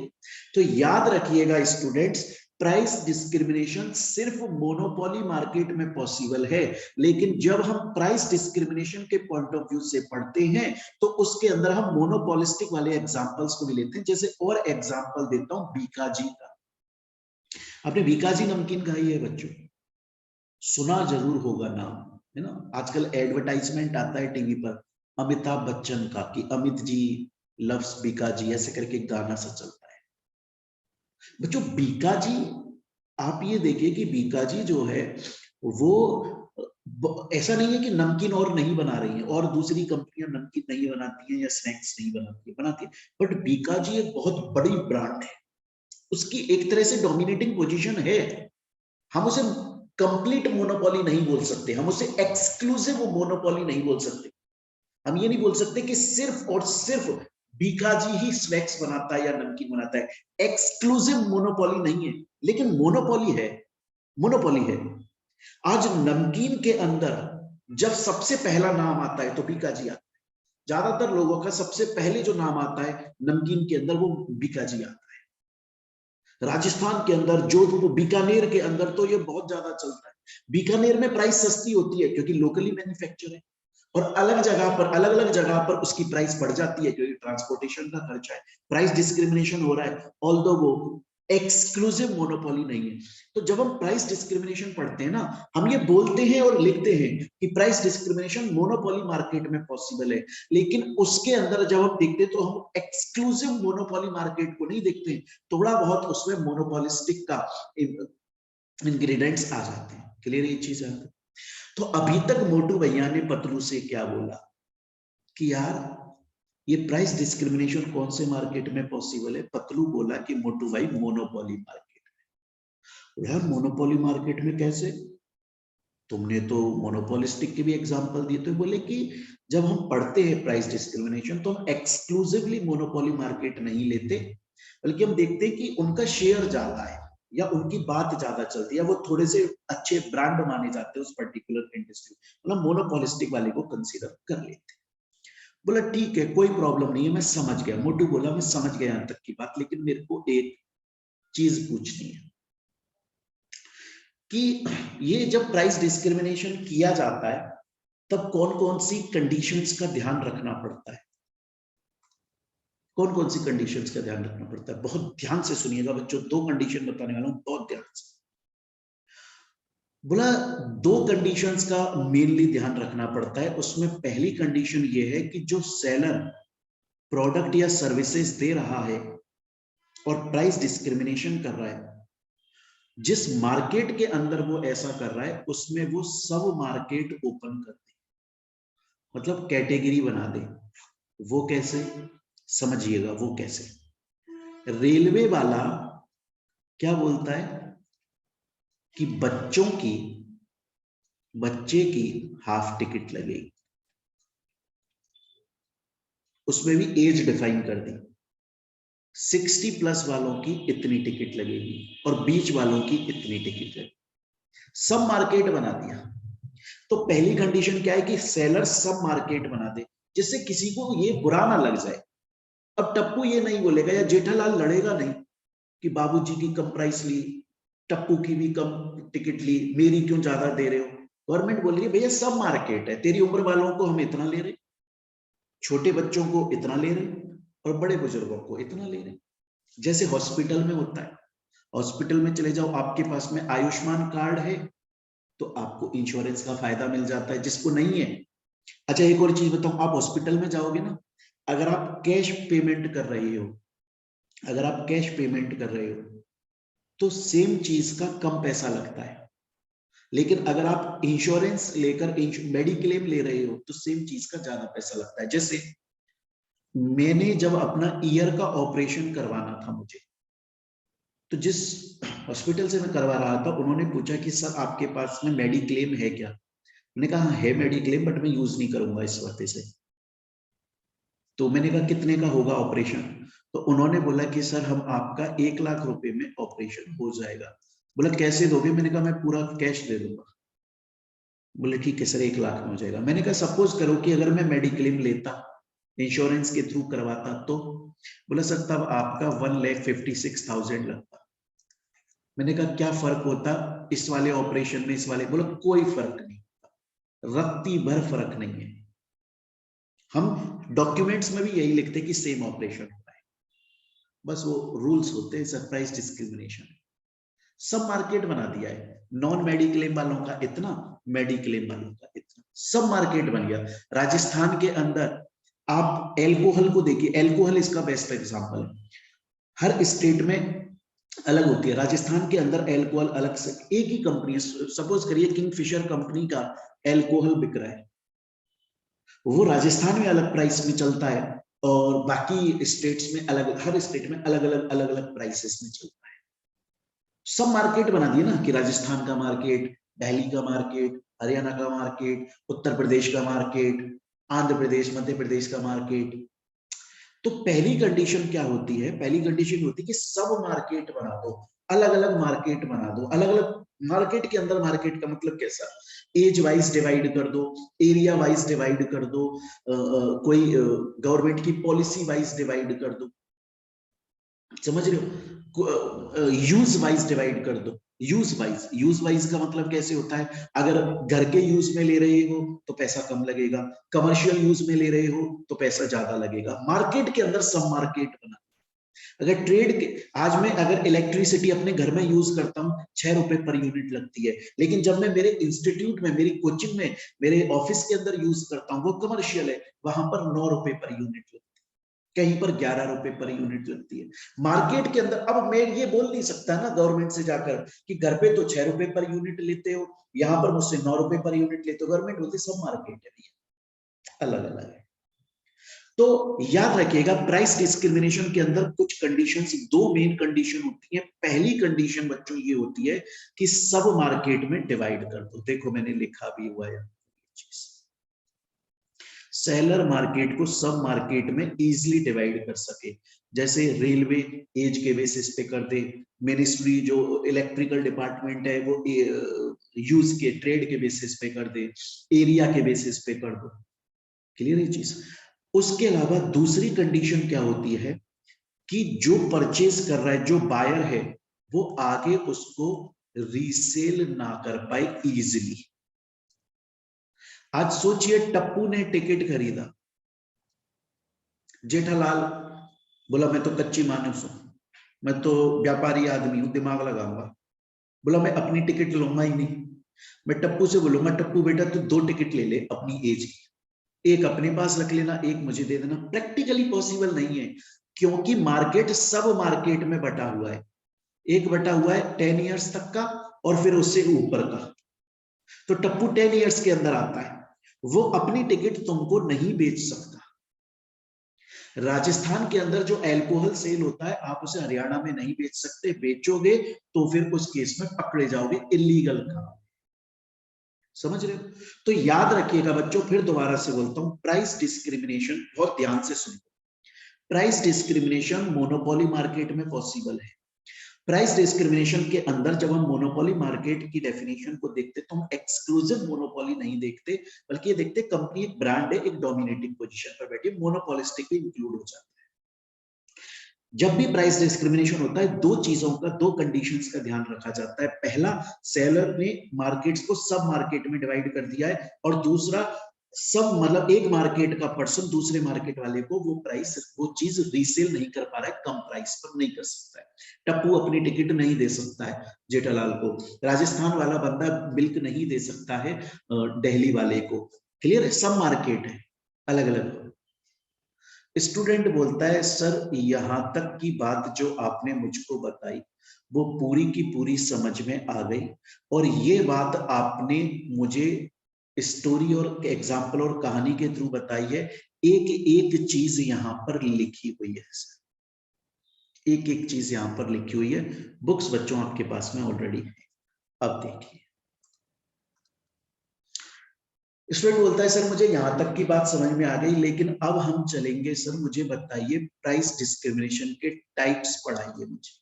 [SPEAKER 1] तो याद रखिएगा स्टूडेंट्स, प्राइस डिस्क्रिमिनेशन सिर्फ मोनोपोली मार्केट में पॉसिबल है। लेकिन जब हम प्राइस डिस्क्रिमिनेशन के पॉइंट ऑफ व्यू से पढ़ते हैं, तो उसके अंदर हम मोनोपोलिस्टिक वाले एग्जांपल्स को भी लेते हैं। जैसे और एग्जांपल देता हूं बीकाजी का। आपने बीकाजी नमकीन खाई है बच्चों? सुना जरूर होगा नाम, है ना? आजकल एडवर्टाइजमेंट आता है टीवी पर अमिताभ बच्चन का, कि अमित जी लव्स बीकाजी, ऐसे करके गाना सा चलता है। बच्चों बीकाजी, आप ये देखिए कि बीकाजी जो है वो ऐसा नहीं है कि नमकीन और नहीं बना रही है, और दूसरी कंपनियां नमकीन नहीं बनाती हैं या स्नैक्स नहीं बनाती है, बनाती है, बट बीकाजी एक बहुत बड़ी ब्रांड है, उसकी एक तरह से डोमिनेटिंग पोजीशन है। हम उसे कंप्लीट मोनोपोली नहीं बोल सकते, हम उसे एक्सक्लूसिव मोनोपोली नहीं बोल सकते। हम ये नहीं बोल सकते कि सिर्फ और सिर्फ बीकाजी ही स्नैक्स बनाता है या नमकीन बनाता है। एक्सक्लूसिव मोनोपोली नहीं है, लेकिन मोनोपोली है, मोनोपोली है। आज नमकीन के अंदर जब सबसे पहला नाम आता है तो बीकाजी आता है। ज्यादातर लोगों का सबसे पहले जो नाम आता है नमकीन के अंदर, वो बीकाजी आता है। राजस्थान के अंदर, जोधपुर, बीकानेर के अंदर तो ये बहुत ज्यादा चलता है। बीकानेर में प्राइस सस्ती होती है क्योंकि लोकली मैन्युफैक्चर है, और अलग जगह पर, अलग अलग जगह पर उसकी प्राइस बढ़ जाती है क्योंकि ट्रांसपोर्टेशन का खर्चा है। प्राइस डिस्क्रिमिनेशन हो रहा है, ऑल्दो वो एक्सक्लूसिव मोनोपोली नहीं है। तो जब हम प्राइस डिस्क्रिमिनेशन पढ़ते हैं ना, हम ये बोलते हैं और लिखते हैं कि प्राइस डिस्क्रिमिनेशन मोनोपोली मार्केट में पॉसिबल है, लेकिन उसके अंदर जब हम देखते हैं तो हम एक्सक्लूसिव मोनोपोली मार्केट को नहीं देखते हैं, थोड़ा बहुत उसमें मोनोपोलिस्टिक का इंग्रेडिएंट्स आ जाते हैं। क्लियर ये चीज है? तो अभी तक मोटू भैया ने पतलू से क्या बोला कि यार ये प्राइस डिस्क्रिमिनेशन कौन से मार्केट में पॉसिबल है? पतलू बोला कि मोटू भाई मोनोपोली मार्केट में। यार मोनोपोली मार्केट में कैसे? तुमने तो मोनोपोलिस्टिक के भी एग्जांपल दिए। तो बोले कि जब हम पढ़ते हैं प्राइस डिस्क्रिमिनेशन तो हम एक्सक्लूसिवली मोनोपोली मार्केट नहीं लेते, बल्कि हम देखते हैं कि उनका शेयर ज्यादा है या उनकी बात ज्यादा चलती है, वो थोड़े से अच्छे ब्रांड माने जाते हैं उस पर्टिकुलर इंडस्ट्री, मतलब मोनोपोलिस्टिक वाले को कंसीडर कर लेते हैं। बोला ठीक है, कोई प्रॉब्लम नहीं है, मैं समझ गया। मोटू बोला मैं समझ गया यहां तक की बात, लेकिन मेरे को एक चीज पूछनी है कि ये जब प्राइस डिस्क्रिमिनेशन किया जाता है तब कौन कौन सी कंडीशंस का ध्यान रखना पड़ता है? कौन कौन सी कंडीशंस का ध्यान रखना पड़ता है? बहुत ध्यान से सुनिएगा बच्चों, दो कंडीशन बताने वाला हूं, बहुत ध्यान से। बोला दो कंडीशंस का मेनली ध्यान रखना पड़ता है। उसमें पहली कंडीशन ये है कि जो सेलर प्रोडक्ट या सर्विसेज दे रहा है और प्राइस डिस्क्रिमिनेशन कर रहा है, जिस मार्केट के अंदर वो ऐसा कर रहा है उसमें वो सब मार्केट ओपन कर दे, मतलब कैटेगरी बना दे। वो कैसे, समझिएगा वो कैसे। रेलवे वाला क्या बोलता है कि बच्चे की हाफ टिकट लगेगी, उसमें भी एज डिफाइन कर दी, 60 प्लस वालों की इतनी टिकट लगेगी और बीच वालों की इतनी टिकट लगेगी। सब मार्केट बना दिया। तो पहली कंडीशन क्या है कि सेलर सब मार्केट बना दे जिससे किसी को ये बुरा ना लग जाए। अब टप्पू ये नहीं बोलेगा या जेठालाल लड़ेगा नहीं कि बाबूजी की कम प्राइस ली, टप्पू की भी कम टिकट ली, मेरी क्यों ज्यादा दे रहे हो। गवर्नमेंट बोल रही है भैया सब मार्केट है, तेरी उम्र वालों को हम इतना ले रहे, छोटे बच्चों को इतना ले रहे और बड़े बुजुर्गों को इतना ले रहे। जैसे हॉस्पिटल में होता है, हॉस्पिटल में चले जाओ, आपके पास में आयुष्मान कार्ड है तो आपको इंश्योरेंस का फायदा मिल जाता है, जिसको नहीं है। अच्छा एक और चीज बताऊं, आप हॉस्पिटल में जाओगे ना, अगर आप कैश पेमेंट कर रहे हो, अगर आप कैश पेमेंट कर रहे हो तो सेम चीज का कम पैसा लगता है, लेकिन अगर आप इंश्योरेंस लेकर मेडिक्लेम ले रहे हो तो सेम चीज का ज्यादा पैसा लगता है। जैसे मैंने जब अपना ईयर का ऑपरेशन करवाना था मुझे, तो जिस हॉस्पिटल से मैं करवा रहा था उन्होंने पूछा कि सर आपके पास में मेडिक्लेम है क्या। मैंने कहा है मेडिक्लेम, बट मैं यूज नहीं करूंगा इस वक्त से। तो मैंने कहा कितने का होगा ऑपरेशन, तो उन्होंने बोला कि सर हम आपका 1 लाख रुपए में ऑपरेशन हो जाएगा। बोला कैसे दोगे, मैंने कहा मैं पूरा कैश दे दूंगा। बोले ठीक है सर 1 लाख में हो जाएगा। मैंने कहा सपोज करो कि अगर मैं मेडिक्लेम लेता, इंश्योरेंस के थ्रू करवाता, तो बोला सर तब आपका 1,56,000 लगता। मैंने कहा क्या फर्क होता इस वाले ऑपरेशन में, इस वाले। बोला कोई फर्क नहीं, रत्ती भर फर्क नहीं है। हम डॉक्यूमेंट्स में भी यही लिखते कि सेम ऑपरेशन होता है, बस वो रूल्स होते हैं, सरप्राइज डिस्क्रिमिनेशन। सब मार्केट बना दिया है, नॉन मेडिक्लेम वालों का इतना, मेडिक्लेम वालों का इतना, सब मार्केट बन गया। राजस्थान के अंदर आप एल्कोहल को देखिए, एल्कोहल इसका बेस्ट एग्जांपल है। हर स्टेट में अलग होती है, राजस्थान के अंदर एल्कोहल अलग से, एक ही कंपनी, सपोज करिए किंगफिशर कंपनी का एल्कोहल बिक रहा है, वो राजस्थान में अलग प्राइस में चलता है और बाकी स्टेट्स में अलग, हर स्टेट में अलग अलग प्राइसेस में चलता है। सब मार्केट बना दिए ना कि राजस्थान का मार्केट, दिल्ली का मार्केट, हरियाणा का मार्केट, उत्तर प्रदेश का मार्केट, आंध्र प्रदेश, मध्य प्रदेश का मार्केट। तो पहली कंडीशन क्या होती है, पहली कंडीशन होती है कि सब मार्केट बना दो, अलग अलग मार्केट बना दो। अलग अलग मार्केट के अंदर, मार्केट का मतलब कैसा, एज वाइज डिवाइड कर दो, एरिया वाइज डिवाइड कर दो, कोई गवर्नमेंट की पॉलिसी वाइज डिवाइड कर दो, समझ रहे हो, यूज वाइज डिवाइड कर दो। यूज वाइज का मतलब कैसे होता है, अगर घर के यूज में ले रहे हो तो पैसा कम लगेगा, कमर्शियल यूज में ले रहे हो तो पैसा ज्यादा लगेगा। मार्केट के अंदर सब मार्केट बना। अगर ट्रेड के, आज मैं अगर इलेक्ट्रिसिटी अपने घर में यूज करता हूँ 6 रुपए पर यूनिट लगती है, लेकिन जब मैं मेरे इंस्टीट्यूट में, मेरी कोचिंग में, मेरे ऑफिस के अंदर यूज करता हूँ, वो कमर्शियल है, वहां पर 9 रुपए पर यूनिट लगती है, कहीं पर 11 रुपए पर यूनिट लगती है। मार्केट के अंदर अब मैं ये बोल नहीं सकता ना गवर्नमेंट से जाकर कि घर पे तो 6 रुपए पर यूनिट लेते हो, यहाँ पर मुझसे 9 रुपए पर यूनिट लेते हो। गवर्नमेंट बोलती सब मार्केट है, अलग अलग है। तो याद रखिएगा प्राइस डिस्क्रिमिनेशन के अंदर कुछ कंडीशंस, दो मेन कंडीशन होती है। पहली कंडीशन बच्चों ये होती है कि सब मार्केट में डिवाइड कर दो। देखो मैंने लिखा भी हुआ है, सेलर मार्केट को सब मार्केट में इजीली डिवाइड कर सके। जैसे रेलवे एज के बेसिस पे कर दे, मिनिस्ट्री जो इलेक्ट्रिकल डिपार्टमेंट है वो यूज के, ट्रेड के बेसिस पे कर दे, एरिया के बेसिस पे कर दो। क्लियर है चीज। उसके अलावा दूसरी कंडीशन क्या होती है कि जो परचेज कर रहा है, जो बायर है, वो आगे उसको रीसेल ना कर पाए इजीली। आज सोचिए टप्पू ने टिकट खरीदा, जेठालाल बोला मैं तो कच्ची मानस हूं, मैं तो व्यापारी आदमी हूं, दिमाग लगाऊंगा। बोला मैं अपनी टिकट लूंगा ही नहीं, मैं टप्पू से बोलूंगा टप्पू बेटा तू 2 टिकट ले ले अपनी एज की, एक अपने पास रख लेना, एक मुझे दे देना। प्रैक्टिकली पॉसिबल नहीं है, क्योंकि मार्केट सब मार्केट में बटा हुआ है। एक बटा हुआ है 10 ईयर्स तक का और फिर उससे ऊपर का। तो टप्पू 10 ईयर्स के अंदर आता है, वो अपनी टिकट तुमको नहीं बेच सकता। राजस्थान के अंदर जो अल्कोहल सेल होता है आप उसे हरियाणा में नहीं बेच सकते, बेचोगे तो फिर उस केस में पकड़े जाओगे, इलीगल काम। समझ रहे हो? तो याद रखिएगा बच्चों, फिर दोबारा से बोलता हूं, प्राइस डिस्क्रिमिनेशन बहुत ध्यान से सुनो। प्राइस डिस्क्रिमिनेशन मोनोपोली मार्केट में पॉसिबल है। प्राइस डिस्क्रिमिनेशन के अंदर जब हम मोनोपोली मार्केट की डेफिनेशन को देखते तो हम एक्सक्लूसिव मोनोपोली नहीं देखते, बल्कि ये देखते कंपनी एक ब्रांड है, एक डोमिनेटिंग पोजीशन पर बैठी, मोनोपोलिस्टिक भी इंक्लूड हो जाता है। जब भी प्राइस डिस्क्रिमिनेशन होता है, दो चीजों का, दो कंडीशंस का ध्यान रखा जाता है। पहला, सेलर ने मार्केट्स को सब मार्केट में डिवाइड कर दिया है, और दूसरा, सब मतलब एक मार्केट का पर्सन दूसरे मार्केट वाले को वो चीज रीसेल नहीं कर पा रहा है, कम प्राइस पर नहीं कर सकता है। टप्पू अपनी टिकट नहीं दे सकता है जेठालाल को, राजस्थान वाला बंदा मिल्क नहीं दे सकता है दिल्ली वाले को। क्लियर है? सब मार्केट है अलग अलग। स्टूडेंट बोलता है सर यहां तक की बात जो आपने मुझको बताई वो पूरी की पूरी समझ में आ गई, और ये बात आपने मुझे स्टोरी और एग्जाम्पल और कहानी के थ्रू बताई है। एक एक चीज यहां पर लिखी हुई है सर, एक एक चीज यहां पर लिखी हुई है। बुक्स बच्चों आपके पास में ऑलरेडी है। अब देखिए, स्टूडेंट बोलता है सर मुझे यहां तक की बात समझ में आ गई, लेकिन अब हम चलेंगे सर, मुझे बताइए प्राइस डिस्क्रिमिनेशन के टाइप्स पढ़ाइए मुझे।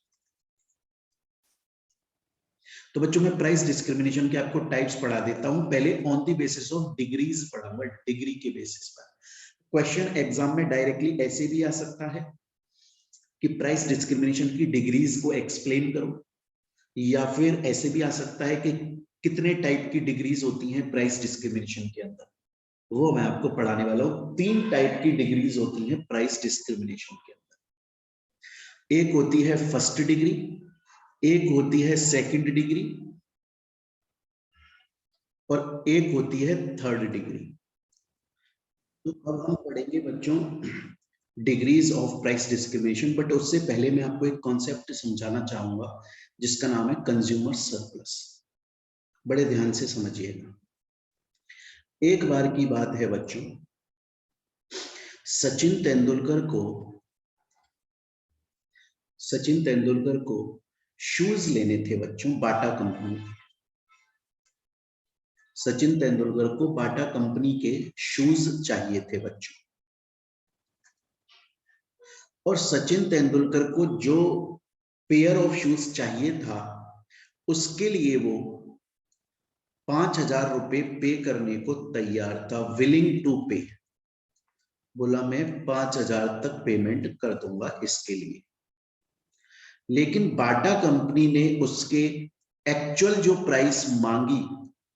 [SPEAKER 1] तो बच्चों मैं प्राइस डिस्क्रिमिनेशन के आपको टाइप्स पढ़ा देता हूं। पहले on the basis of degrees पढ़ाऊंगा, डिग्री के बेसिस पर। क्वेश्चन एग्जाम में डायरेक्टली ऐसे भी आ सकता है कि प्राइस डिस्क्रिमिनेशन की डिग्रीज को एक्सप्लेन करो, या फिर ऐसे भी आ सकता है कि कितने टाइप की डिग्रीज होती हैं प्राइस डिस्क्रिमिनेशन के अंदर, वो मैं आपको पढ़ाने वाला हूं। 3 टाइप की डिग्रीज होती हैं प्राइस डिस्क्रिमिनेशन के अंदर। एक होती है फर्स्ट डिग्री, एक होती है सेकंड डिग्री, और एक होती है थर्ड डिग्री। तो अब हम पढ़ेंगे बच्चों degrees of price discrimination, but उससे पहले मैं आपको एक कॉन्सेप्ट समझाना चाहूंगा जिसका नाम है कंज्यूमर सरप्लस। बड़े ध्यान से समझिएगा। एक बार की बात है बच्चों, सचिन तेंदुलकर को शूज लेने थे बच्चों बाटा कंपनी के। सचिन तेंदुलकर को बाटा कंपनी के शूज चाहिए थे बच्चों, और सचिन तेंदुलकर को जो पेयर ऑफ शूज चाहिए था उसके लिए वो 5,000 रुपए पे करने को तैयार था, विलिंग टू पे। बोला मैं 5,000 तक पेमेंट कर दूंगा इसके लिए। लेकिन बाटा कंपनी ने उसके एक्चुअल जो प्राइस मांगी,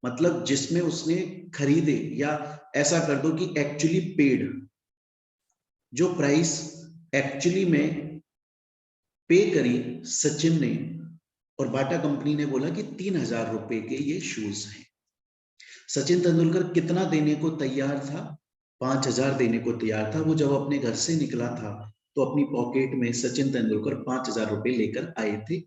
[SPEAKER 1] मतलब जिसमें उसने खरीदे, या ऐसा कर दो कि एक्चुअली पेड, जो प्राइस एक्चुअली में पे करी सचिन ने, और बाटा कंपनी ने बोला कि 3,000 रुपए के ये शूज हैं। सचिन तेंदुलकर कितना देने को तैयार था? 5,000 देने को तैयार था। वो जब अपने घर से निकला था तो अपनी पॉकेट में सचिन तेंदुलकर 5,000 रुपए लेकर आए थे।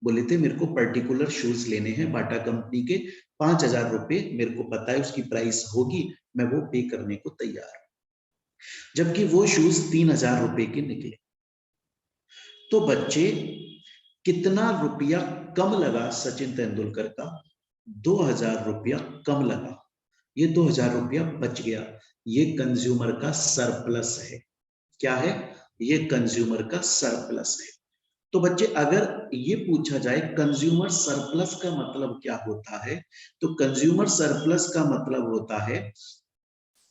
[SPEAKER 1] बोले थे मेरे को पर्टिकुलर शूज लेने हैं बाटा कंपनी के, 5,000 रुपए मेरे को पता है उसकी प्राइस होगी, मैं वो पे करने को तैयार हूं। जबकि वो शूज 3,000 रुपए के निकले। तो बच्चे कितना रुपया कम लगा सचिन तेंदुलकर का? 2,000 रुपया कम लगा। ये 2,000 रुपया बच गया। ये कंज्यूमर का सरप्लस है। क्या है? ये कंज्यूमर का सरप्लस है। तो बच्चे अगर ये पूछा जाए कंज्यूमर सरप्लस का मतलब क्या होता है, तो कंज्यूमर सरप्लस का मतलब होता है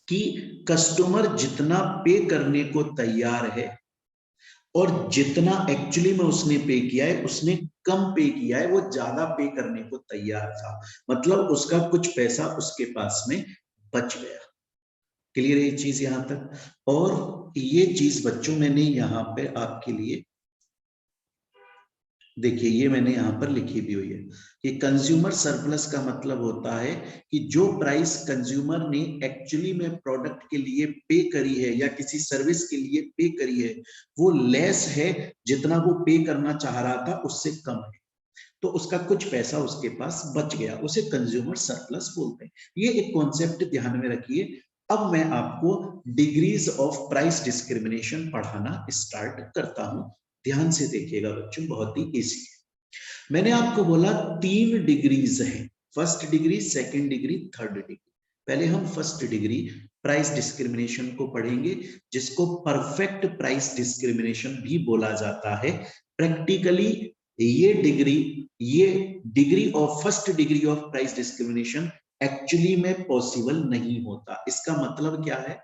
[SPEAKER 1] कि कस्टमर जितना पे करने को तैयार है और जितना एक्चुअली में उसने पे किया है, उसने कम पे किया है, वो ज्यादा पे करने को तैयार था, मतलब उसका कुछ पैसा उसके पास में बच गया। क्लियर है ये चीज यहां तक? और ये चीज बच्चों मैंने यहां पे आपके लिए देखिए ये मैंने यहाँ पर लिखी भी हुई है कि कंज्यूमर सरप्लस का मतलब होता है कि जो प्राइस कंज्यूमर ने एक्चुअली में प्रोडक्ट के लिए पे करी है या किसी सर्विस के लिए पे करी है वो लेस है, जितना वो पे करना चाह रहा था उससे कम है, तो उसका कुछ पैसा उसके पास बच गया, उसे कंज्यूमर सरप्लस बोलते हैं। ये एक कॉन्सेप्ट ध्यान में रखिए। अब मैं आपको डिग्रीज ऑफ प्राइस डिस्क्रिमिनेशन पढ़ाना स्टार्ट करता हूं। ध्यान से देखिएगा बच्चों, बहुत ही इजी है। मैंने आपको बोला 3 डिग्रीज हैं, first degree, second degree, third degree. पहले हम फर्स्ट डिग्री प्राइस डिस्क्रिमिनेशन को पढ़ेंगे, जिसको परफेक्ट प्राइस डिस्क्रिमिनेशन भी बोला जाता है। प्रैक्टिकली ये degree of first degree of price discrimination actually में पॉसिबल नहीं होता। इसका मतलब क्या है?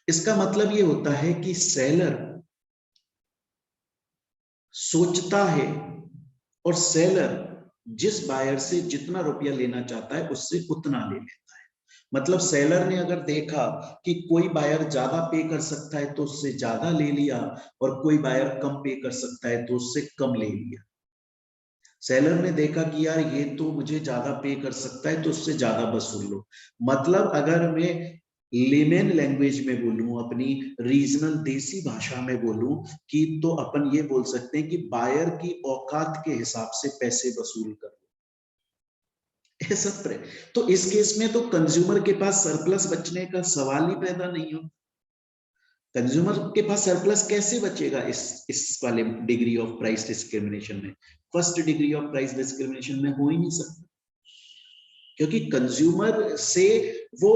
[SPEAKER 1] इसका मतलब ये होता है कि सेलर सोचता है और सेलर जिस बायर से जितना रुपया लेना चाहता है उससे उतना ले लेता है। मतलब सेलर ने अगर देखा कि कोई बायर ज्यादा पे कर सकता है तो उससे ज्यादा ले लिया, और कोई बायर कम पे कर सकता है तो उससे कम ले लिया। सेलर ने देखा कि यार ये तो मुझे ज्यादा पे कर सकता है तो उससे ज्यादा वसूल लो। मतलब अगर मैं लेमेन लैंग्वेज में बोलूं, अपनी रीजनल देसी भाषा में बोलूं, कि तो अपन ये बोल सकते हैं कि बायर की औकात के हिसाब से पैसे वसूल कर लो। ऐसा तो इस केस में तो कंज्यूमर के पास सरप्लस बचने का सवाल ही पैदा नहीं हो। कंज्यूमर के पास सरप्लस कैसे बचेगा इस वाले डिग्री ऑफ प्राइस डिस्क्रिमिनेशन में? First degree of price discrimination में हो ही नहीं सकता, क्योंकि कंज्यूमर से वो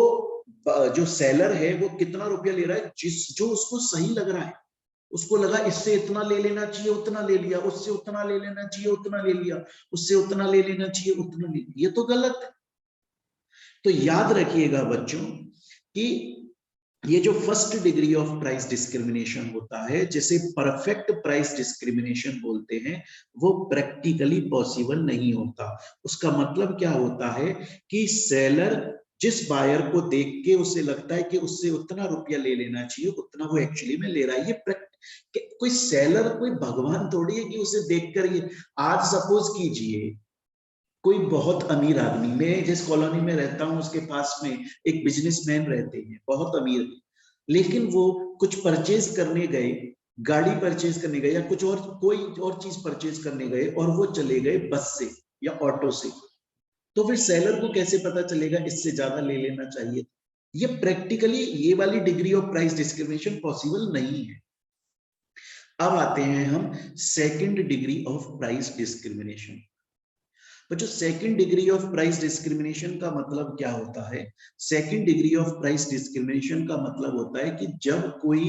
[SPEAKER 1] जो सेलर है वो कितना रुपया ले रहा है, जो उसको सही लग रहा है। उसको लगा इससे इतना ले लेना चाहिए, उतना ले लिया, उससे उतना ले लेना चाहिए, उतना ले लिया, उससे उतना ले लेना चाहिए, उतना ले लिया। ये तो गलत है। तो याद रखिएगा बच्चों कि ये जो first degree of price discrimination होता है, जिसे परफेक्ट प्राइस डिस्क्रिमिनेशन बोलते हैं, वो प्रैक्टिकली पॉसिबल नहीं होता। उसका मतलब क्या होता है कि सेलर जिस बायर को देख के उसे लगता है कि उससे उतना रुपया ले लेना चाहिए, उतना वो एक्चुअली में ले रहा है। ये कोई सेलर कोई भगवान थोड़ी है कि उसे देखकर ये। आज सपोज कीजिए कोई बहुत अमीर आदमी, मैं जिस कॉलोनी में रहता हूं उसके पास में एक बिजनेसमैन रहते हैं, बहुत अमीर, लेकिन वो कुछ परचेज करने गए, गाड़ी परचेज करने गए या कुछ और कोई और चीज परचेज करने गए, और वो चले गए बस से या ऑटो से, तो फिर सेलर को कैसे पता चलेगा इससे ज्यादा ले लेना चाहिए? ये प्रैक्टिकली ये वाली degree of price discrimination possible नहीं है। अब आते हैं हम second degree of price discrimination. तो जो second degree of price discrimination का मतलब क्या होता है? Second degree of price discrimination का मतलब होता है कि जब कोई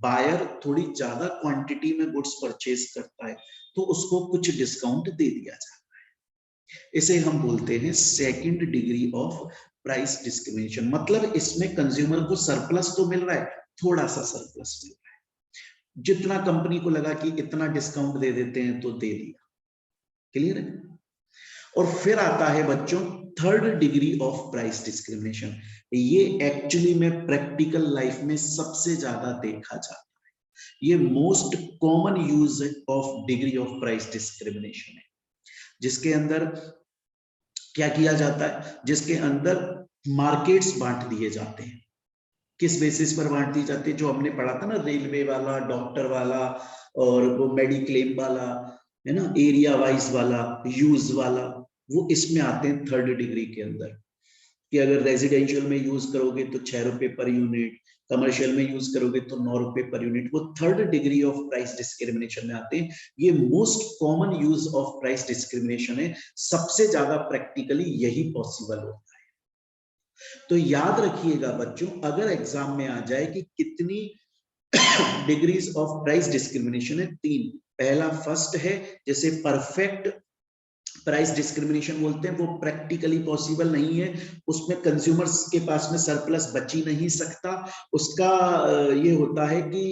[SPEAKER 1] बायर थोड़ी ज्यादा क्वांटिटी में गुड्स परचेज करता है तो उसको कुछ डिस्काउंट दे दिया जाता है। इसे हम बोलते हैं second degree of price discrimination. मतलब इसमें कंज्यूमर को सरप्लस तो मिल रहा है, थोड़ा सा सरप्लस मिल रहा है, जितना कंपनी को लगा कि इतना डिस्काउंट दे देते हैं तो दे दिया। क्लियर है? और फिर आता है बच्चों third degree of price discrimination. ये एक्चुअली में प्रैक्टिकल लाइफ में सबसे ज्यादा देखा जाता है। ये most common use of degree of price discrimination है, जिसके अंदर क्या किया जाता है? जिसके अंदर मार्केट्स बांट दिए जाते हैं। किस बेसिस पर बांट दी जाती है? जो हमने पढ़ा था ना, रेलवे वाला, डॉक्टर वाला, और वो मेडिक्लेम वाला, है ना, एरिया वाइज वाला, यूज वाला, वो इसमें आते हैं थर्ड डिग्री के अंदर। कि अगर रेजिडेंशियल में यूज करोगे तो 6 रुपए पर यूनिट, कमर्शियल में यूज करोगे तो 9 रुपए पर यूनिट, वो third degree of price discrimination में आते हैं। ये most common use of price discrimination है, सबसे ज्यादा प्रैक्टिकली यही पॉसिबल होता है। तो याद रखिएगा बच्चों, अगर एग्जाम में आ जाए कि कितनी डिग्रीज ऑफ प्राइस डिस्क्रिमिनेशन है, 3। पहला फर्स्ट है, जैसे परफेक्ट प्राइस डिस्क्रिमिनेशन बोलते हैं, वो प्रैक्टिकली पॉसिबल नहीं है, उसमें कंज्यूमर्स के पास में सरप्लस बच ही नहीं सकता। उसका ये होता है कि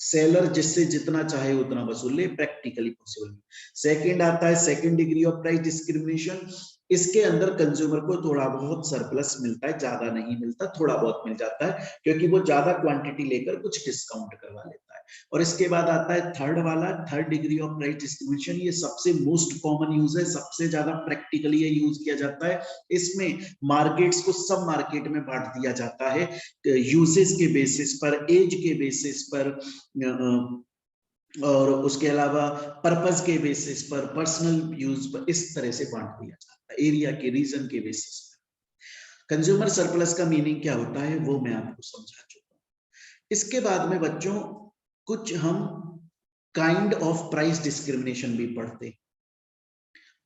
[SPEAKER 1] सेलर जिससे जितना चाहे उतना वसूल ले, प्रैक्टिकली पॉसिबल नहीं। सेकंड आता है second degree of price discrimination. इसके अंदर कंज्यूमर को थोड़ा बहुत सरप्लस मिलता है, ज्यादा नहीं मिलता, थोड़ा बहुत मिल जाता है, क्योंकि वो ज्यादा क्वांटिटी लेकर कुछ डिस्काउंट करवा लेता है। और इसके बाद आता है थर्ड वाला, third degree of price discrimination. ये सबसे मोस्ट कॉमन यूज है, सबसे ज्यादा प्रैक्टिकली ये यूज किया जाता है। इसमें मार्केट्स को सब मार्केट में बांट दिया जाता है, यूजेस के बेसिस पर, एज के बेसिस पर, और उसके अलावा पर्पस के बेसिस पर, पर्सनल यूज पर, इस तरह से बांट दिया जाता है, एरिया के, रीजन के बेसिस पर। कंज्यूमर सरप्लस का मीनिंग क्या होता है वो मैं आपको समझा चुका हूं। इसके बाद में बच्चों कुछ हम काइंड ऑफ प्राइस डिस्क्रिमिनेशन भी पढ़ते हैं।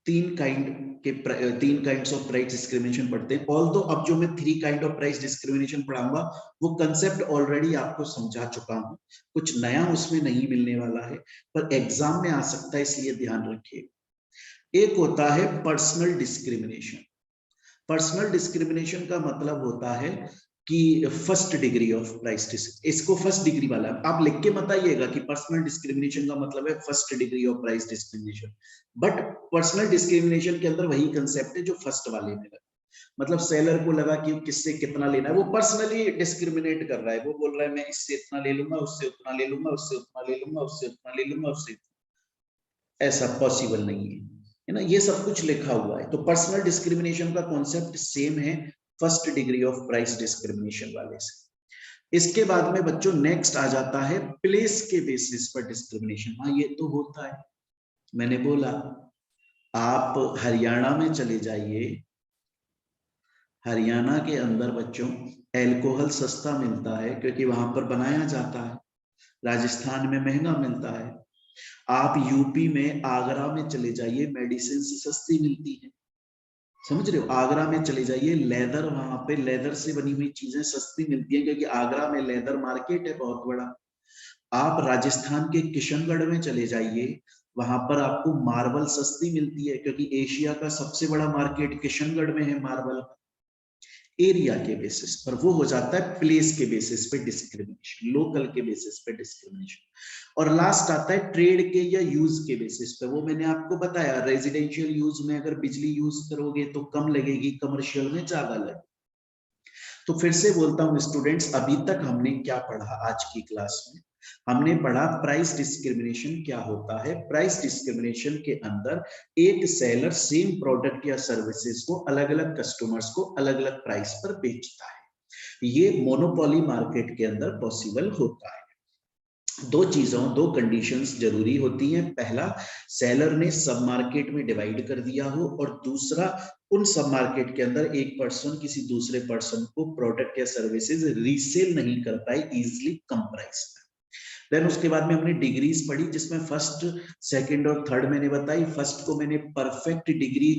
[SPEAKER 1] तीन काइंड्स ऑफ प्राइस डिस्क्रिमिनेशन पढ़ते हैं। ऑल्दो अब जो मैं 3 काइंड ऑफ प्राइस डिस्क्रिमिनेशन पढ़ाऊंगा वो कंसेप्ट ऑलरेडी आपको समझा चुका हूं, कुछ नया उसमें नहीं मिलने वाला है, पर एग्जाम में आ सकता है, इसलिए ध्यान रखिए। एक होता है पर्सनल डिस्क्रिमिनेशन। पर्सनल डिस्क्रिमिनेशन का मतलब होता है कि first degree of price discrimination, इसको फर्स्ट डिग्री वाला आप लिख के मत आइएगा कि पर्सनल डिस्क्रिमिनेशन का मतलब है first degree of price discrimination, but personal discrimination के अंदर वही कंसेप्ट है जो फर्स्ट वाले में लगा। मतलब सेलर को लगा कि किससे कितना लेना है, वो पर्सनली डिस्क्रिमिनेट कर रहा है, वो बोल रहा है मैं इससे इतना ले लूंगा, उससे उतना ले लूंगा, उससे उतना ले लूंगा, उससे उतना ले लूंगा, उससे, ऐसा पॉसिबल नहीं है ना, ये सब कुछ लिखा हुआ है। तो पर्सनल डिस्क्रिमिनेशन का कॉन्सेप्ट सेम है first degree of price discrimination वाले से। इसके बाद में बच्चों नेक्स्ट आ जाता है प्लेस के बेसिस पर डिस्क्रिमिनेशन। हाँ ये तो होता है, मैंने बोला आप हरियाणा में चले जाइए, हरियाणा के अंदर बच्चों एल्कोहल सस्ता मिलता है क्योंकि वहां पर बनाया जाता है, राजस्थान में महंगा मिलता है। आप यूपी में आगरा में चले जाइए, मेडिसिन सस्ती मिलती है, समझ रहे हो, आगरा में चले जाइए, लेदर, वहां पे लेदर से बनी हुई चीजें सस्ती मिलती हैं क्योंकि आगरा में लेदर मार्केट है बहुत बड़ा। आप राजस्थान के किशनगढ़ में चले जाइए, वहां पर आपको मार्बल सस्ती मिलती है क्योंकि एशिया का सबसे बड़ा मार्केट किशनगढ़ में है मार्बल। एरिया के बेसिस पर वो हो जाता है प्लेस के बेसिस पे डिस्क्रिमिनेशन, लोकल के बेसिस पे डिस्क्रिमिनेशन। और लास्ट आता है ट्रेड के या यूज के बेसिस पे। वो मैंने आपको बताया, रेजिडेंशियल यूज में अगर बिजली यूज करोगे तो कम लगेगी, कमर्शियल में ज्यादा लगेगी। तो फिर से बोलता हूं स्टूडेंट्स, अभी तक हमने क्या पढ़ा आज की क्लास में? हमने पढ़ा प्राइस डिस्क्रिमिनेशन क्या होता है। प्राइस डिस्क्रिमिनेशन के अंदर एक सेलर सेम प्रोडक्ट या सर्विसेज को अलग अलग कस्टमर्स को अलग अलग प्राइस पर बेचता है। ये मोनोपोली मार्केट के अंदर पॉसिबल होता है। दो कंडीशंस जरूरी होती हैं। पहला, सेलर ने सब मार्केट में डिवाइड कर दिया हो, और दूसरा, उन सब मार्केट के अंदर एक पर्सन किसी दूसरे पर्सन को प्रोडक्ट या सर्विसेज रीसेल नहीं कर पाए इजिली कम प्राइस पर। देन उसके बाद में हमने डिग्रीज पढ़ी, जिसमें फर्स्ट, सेकंड और थर्ड मैंने बताई। फर्स्ट को मैंने परफेक्ट डिग्री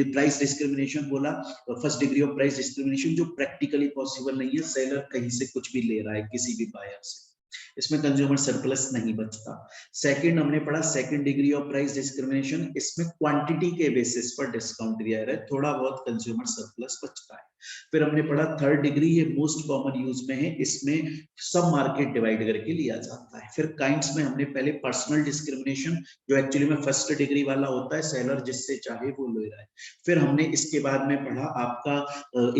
[SPEAKER 1] प्राइस डिस्क्रिमिनेशन बोला, first degree of price discrimination, जो प्रैक्टिकली पॉसिबल नहीं है, सेलर कहीं से कुछ भी ले रहा है किसी भी बायर से, इसमें कंज्यूमर सरप्लस नहीं बचता। सेकंड हमने पढ़ा second degree of price discrimination, इसमें क्वांटिटी के बेसिस पर डिस्काउंट दिया है, थोड़ा बहुत कंज्यूमर सरप्लस बचता है। फिर हमने पढ़ा थर्ड डिग्री, ये मोस्ट कॉमन यूज में है, इसमें सब मार्केट डिवाइड करके लिया जाता है। फिर काइंड्स में हमने पहले पर्सनल डिस्क्रिमिनेशन, जो एक्चुअली में फर्स्ट डिग्री वाला होता है, सेलर जिससे चाहे वो ले रहा है। फिर हमने इसके बाद में पढ़ा आपका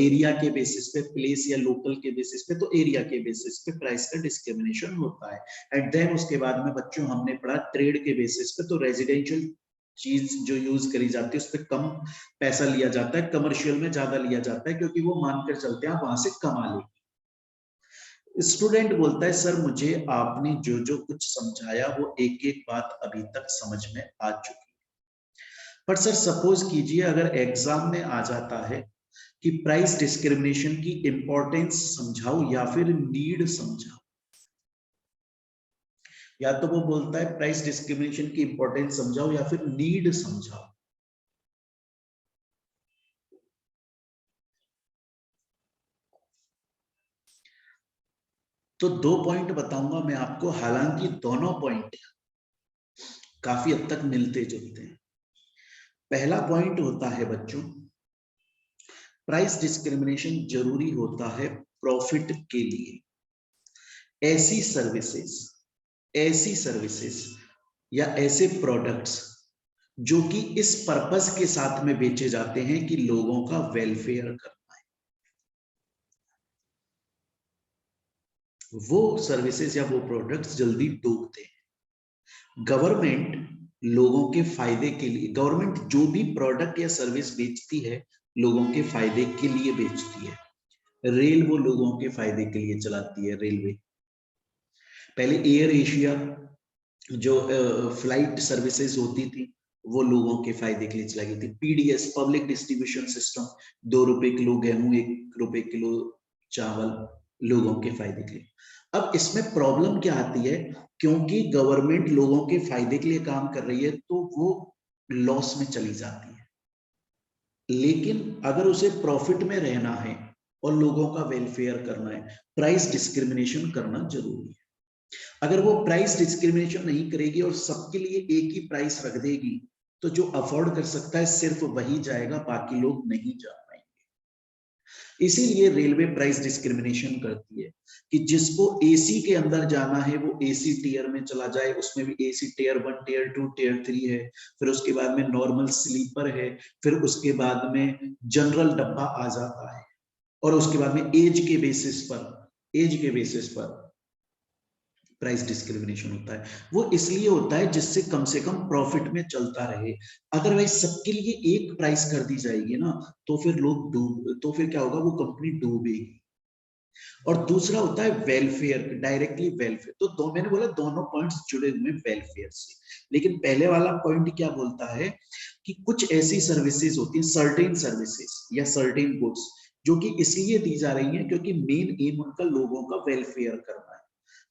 [SPEAKER 1] एरिया के बेसिस पे, प्लेस या लोकल के बेसिस पे, तो एरिया के बेसिस पे प्राइस का डिस्क्रिमिनेशन होता है। एंड देन उसके बाद में बच्चों हमने पढ़ा ट्रेड के बेसिस पे, तो रेजिडेंशियल चीज जो यूज करी जाती है उस पर कम पैसा लिया जाता है, कमर्शियल में ज्यादा लिया जाता है, क्योंकि वो मानकर चलते हैं आप वहां से कमा लेंगे। स्टूडेंट बोलता है सर मुझे आपने जो जो कुछ समझाया वो एक एक बात अभी तक समझ में आ चुकी है, पर सर सपोज कीजिए अगर एग्जाम में आ जाता है कि प्राइस डिस्क्रिमिनेशन की इंपॉर्टेंस समझाओ या फिर नीड समझाओ, या तो वो बोलता है प्राइस डिस्क्रिमिनेशन की इंपॉर्टेंस समझाओ या फिर नीड समझाओ। तो 2 पॉइंट बताऊंगा मैं आपको, हालांकि दोनों पॉइंट काफी हद तक मिलते जुलते हैं। पहला पॉइंट होता है बच्चों, प्राइस डिस्क्रिमिनेशन जरूरी होता है प्रॉफिट के लिए। ऐसी सर्विसेज या ऐसे प्रोडक्ट्स जो कि इस पर्पस के साथ में बेचे जाते हैं कि लोगों का वेलफेयर करना है, वो सर्विसेज या वो प्रोडक्ट्स जल्दी डूबते हैं। गवर्नमेंट लोगों के फायदे के लिए, गवर्नमेंट जो भी प्रोडक्ट या सर्विस बेचती है लोगों के फायदे के लिए बेचती है। रेल वो लोगों के फायदे के लिए चलाती है, रेलवे। पहले एयर एशिया जो फ्लाइट सर्विसेज होती थी वो लोगों के फायदे के लिए चलाई गई थी। पीडीएस पब्लिक डिस्ट्रीब्यूशन सिस्टम, 2 रुपए किलो गेहूं, 1 रुपए किलो चावल, लोगों के फायदे के लिए। अब इसमें प्रॉब्लम क्या आती है, क्योंकि गवर्नमेंट लोगों के फायदे के लिए काम कर रही है तो वो लॉस में चली जाती है। लेकिन अगर उसे प्रॉफिट में रहना है और लोगों का वेलफेयर करना है, प्राइस डिस्क्रिमिनेशन करना जरूरी है। अगर वो प्राइस डिस्क्रिमिनेशन नहीं करेगी और सबके लिए एक ही प्राइस रख देगी तो जो अफोर्ड कर सकता है सिर्फ वही जाएगा, बाकी लोग नहीं जा पाएंगे। इसीलिए रेलवे प्राइस डिस्क्रिमिनेशन करती है कि जिसको एसी के अंदर जाना है वो एसी टियर में चला जाए, उसमें भी एसी टियर 1, टियर 2, टियर 3 है, फिर उसके बाद में नॉर्मल स्लीपर है, फिर उसके बाद में जनरल डब्बा आ जाता है, और उसके बाद में एज के बेसिस पर प्राइस डिस्क्रिमिनेशन होता है। वो इसलिए होता है जिससे कम से कम प्रॉफिट में चलता रहे। अदरवाइज सबके लिए एक प्राइस कर दी जाएगी ना, तो फिर तो फिर क्या होगा, वो कंपनी डूबेगी। और दूसरा होता है वेलफेयर, डायरेक्टली वेलफेयर। तो मैंने बोला दोनों पॉइंट्स जुड़े हुए वेलफेयर से। लेकिन पहले वाला पॉइंट क्या बोलता है कि कुछ ऐसी सर्विसेज होती है, सर्टेन सर्विसेज या सर्टेन गुड्स, जो कि इसलिए दी जा रही है क्योंकि मेन एम उनका लोगों का वेलफेयर करना है।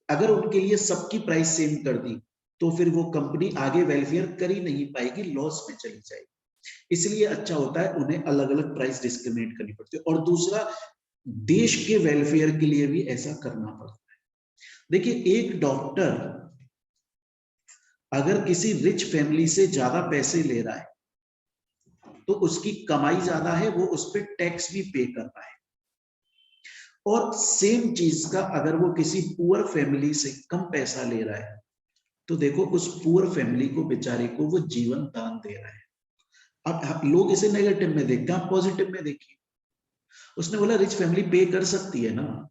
[SPEAKER 1] अगर उनके लिए सबकी प्राइस सेम कर दी तो फिर वो कंपनी आगे वेलफेयर कर ही नहीं पाएगी, लॉस में चली जाएगी। इसलिए अच्छा होता है उन्हें अलग अलग प्राइस डिस्क्रिमिनेट करनी पड़ती है। और दूसरा, देश के वेलफेयर के लिए भी ऐसा करना पड़ता है। देखिए, एक डॉक्टर अगर किसी रिच फैमिली से ज्यादा पैसे ले रहा है तो उसकी कमाई ज्यादा है, वो उस पर टैक्स भी पे कर रहा है। और सेम चीज का अगर वो किसी पुअर फैमिली से कम पैसा ले रहा है तो देखो उस पुअर फैमिली को, बेचारे को, वो जीवन दान दे रहा है। अब लोग इसे नेगेटिव में देखते हैं, आप पॉजिटिव में देखिए। उसने बोला रिच फैमिली पे कर सकती है ना,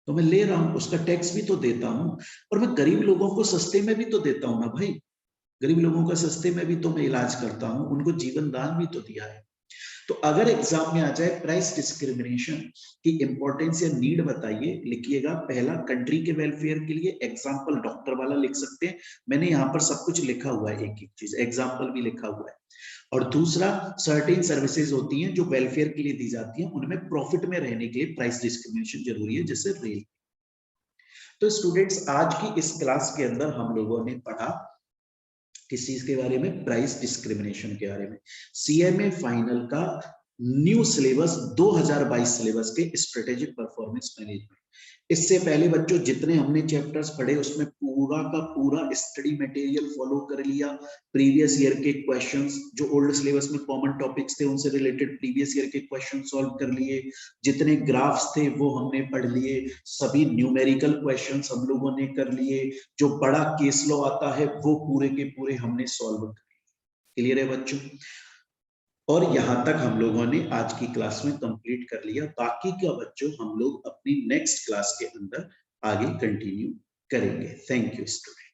[SPEAKER 1] तो मैं ले रहा हूं, उसका टैक्स भी तो देता हूं, और मैं गरीब लोगों को सस्ते में भी तो देता हूं ना भाई। गरीब लोगों का सस्ते में भी तो मैं इलाज करता हूं, उनको जीवन दान भी तो दिया है। तो अगर एग्जाम में आ जाए प्राइस डिस्क्रिमिनेशन की इंपॉर्टेंस या नीड बताइए, लिखिएगा पहला कंट्री के वेलफेयर के लिए, एग्जाम्पल डॉक्टर वाला लिख सकते हैं, मैंने यहाँ पर सब कुछ लिखा हुआ है, एक एक चीज एग्जाम्पल भी लिखा हुआ है। और दूसरा, सर्टेन सर्विसेज होती हैं जो वेलफेयर के लिए दी जाती हैं, उनमें प्रॉफिट में रहने के लिए प्राइस डिस्क्रिमिनेशन जरूरी है, जैसे रेल। तो स्टूडेंट्स, आज की इस क्लास के अंदर हम लोगों ने पढ़ा किस चीज के बारे में, प्राइस डिस्क्रिमिनेशन के बारे में। सीएमए फाइनल का न्यू सिलेबस 2022 सिलेबस के स्ट्रेटेजिक परफॉर्मेंस मैनेजमेंट। इससे पहले बच्चों जितने हमने चैप्टर्स पढ़े उसमें पूरा का पूरा स्टडी मटेरियल फॉलो कर लिया। प्रीवियस ईयर के क्वेश्चंस जो ओल्ड सिलेबस में कॉमन टॉपिक्स थे उनसे रिलेटेड प्रीवियस ईयर के क्वेश्चन सॉल्व कर लिए। जितने ग्राफ्स थे वो हमने पढ़ लिए। सभी न्यूमेरिकल क्वेश्चंस हम लोगों ने कर लिए। जो बड़ा केस लॉ आता है वो पूरे के पूरे हमने सॉल्व कर लिए। क्लियर है बच्चों? और यहाँ तक हम लोगों ने आज की क्लास में कंप्लीट कर लिया। बाकी का बच्चों हम लोग अपनी नेक्स्ट क्लास के अंदर आगे कंटिन्यू करेंगे। Thank you student.